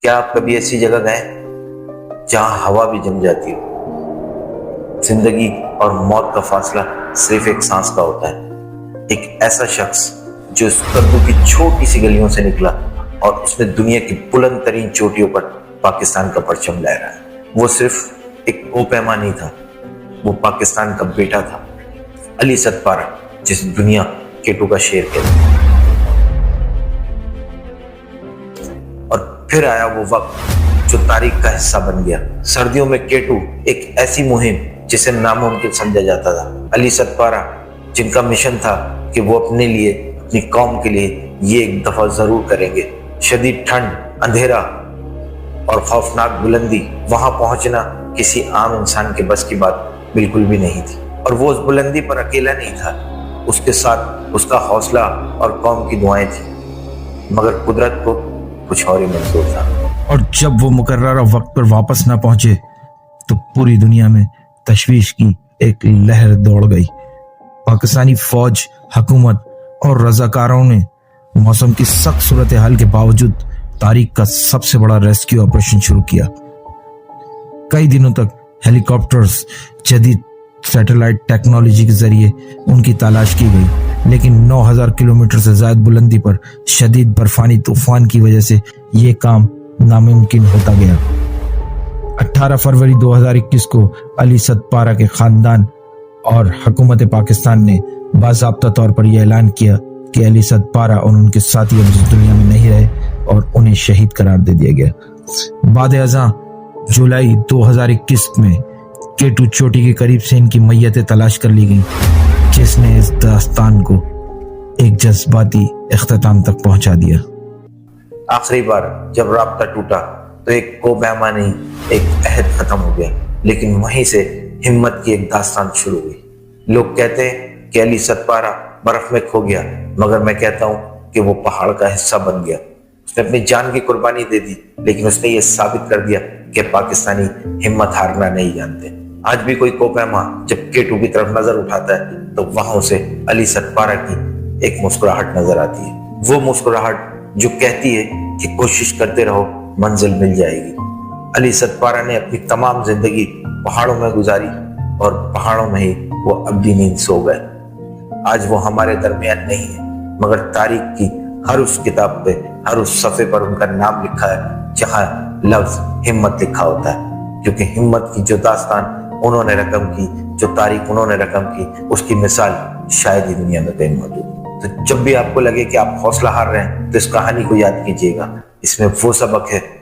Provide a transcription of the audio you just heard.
کیا آپ کبھی ایسی جگہ گئے جہاں ہوا بھی جم جاتی ہو؟ زندگی اور موت کا فاصلہ صرف ایک سانس کا ہوتا ہے۔ ایک ایسا شخص جو اس کدو کی چھوٹی سی گلیوں سے نکلا اور اس نے دنیا کی بلند ترین چوٹیوں پر پاکستان کا پرچم لہرایا ہے۔ وہ صرف ایک کوپیما نہیں تھا، وہ پاکستان کا بیٹا تھا، علی ستپارہ، جس دنیا کیٹو کا شیر کہتے ہیں۔ اور پھر آیا وہ وقت جو تاریخ کا حصہ بن گیا۔ سردیوں میں کیٹو ایک ایسی مہم جسے ناممکن سمجھا جاتا تھا۔ علی ستپارہ جن کا مشن تھا کہ وہ اپنے لیے، اپنی قوم کے لیے یہ ایک دفعہ ضرور کریں گے۔ شدید ٹھنڈ، اندھیرا اور خوفناک بلندی، وہاں پہنچنا کسی عام انسان کے بس کی بات بالکل بھی نہیں تھی۔ اور وہ اس بلندی پر اکیلا نہیں تھا، اس کے ساتھ اس کا حوصلہ اور قوم کی دعائیں تھیں، مگر قدرت کو کچھ اور ہی منظور تھا۔ اور جب وہ مقررہ وقت پر واپس نہ پہنچے تو پوری دنیا میں تشویش کی ایک لہر دوڑ گئی۔ پاکستانی فوج، حکومت اور رضاکاروں نے موسم کی سخت صورتحال کے باوجود تاریخ کا سب سے بڑا ریسکیو آپریشن شروع کیا۔ کئی دنوں تک ہیلی کاپٹرز، جدید سیٹلائٹ ٹیکنالوجی کے ذریعے ان کی تلاش کی گئی، لیکن 9000 کلومیٹر سے زائد بلندی پر شدید برفانی طوفان کی وجہ سے یہ کام ناممکن ہوتا گیا۔ 18 فروری 2021 کو علی ستپارہ کے خاندان اور حکومت پاکستان نے باضابطہ طور پر یہ اعلان کیا کہ علی ستپارہ اور ان کے ساتھی اب اس دنیا میں نہیں رہے اور انہیں شہید قرار دے دیا گیا۔ بعد ازاں جولائی 2021 میں کیٹو چوٹی کے قریب سے ان کی میتیں تلاش کر لی گئیں، جس نے اس داستان کو ایک جذباتی اختتام تک پہنچا دیا۔ آخری بار جب رابطہ ٹوٹا تو ایک کوپیما نہیں، ایک عہد ختم ہو گیا، لیکن وہیں سے ہمت کی ایک داستان شروع ہوئی۔ لوگ کہتے ہیں کہ علی ستپارہ برف میں کھو گیا، مگر میں کہتا ہوں کہ وہ پہاڑ کا حصہ بن گیا۔ اس نے اپنی جان کی قربانی دے دی، لیکن اس نے یہ ثابت کر دیا کہ پاکستانی ہمت ہارنا نہیں جانتے۔ آج بھی کوئی کوپیما جب کیٹو کی طرف نظر اٹھاتا ہے تو وہاں اسے علی ستپارہ کی ایک مسکراہٹ نظر آتی ہے، وہ مسکراہٹ جو کہتی ہے کہ کوشش کرتے رہو، منزل مل جائے گی۔ علی ستپارہ نے اپنی تمام زندگی پہاڑوں میں گزاری اور پہاڑوں میں ہی وہ ابدی نیند سو گئے۔ آج وہ ہمارے درمیان نہیں ہے، مگر تاریخ کی ہر اس کتاب پہ، ہر اس صفحے پر ان کا نام لکھا ہے جہاں لفظ ہمت لکھا ہوتا ہے، کیونکہ ہمت کی جو داستان انہوں نے رقم کی، جو تاریخ انہوں نے رقم کی، اس کی مثال شاید ہی دنیا میں کہیں موجود ہے۔ تو جب بھی آپ کو لگے کہ آپ حوصلہ ہار رہے ہیں تو اس کہانی کو یاد کیجیے گا، اس میں وہ سبق ہے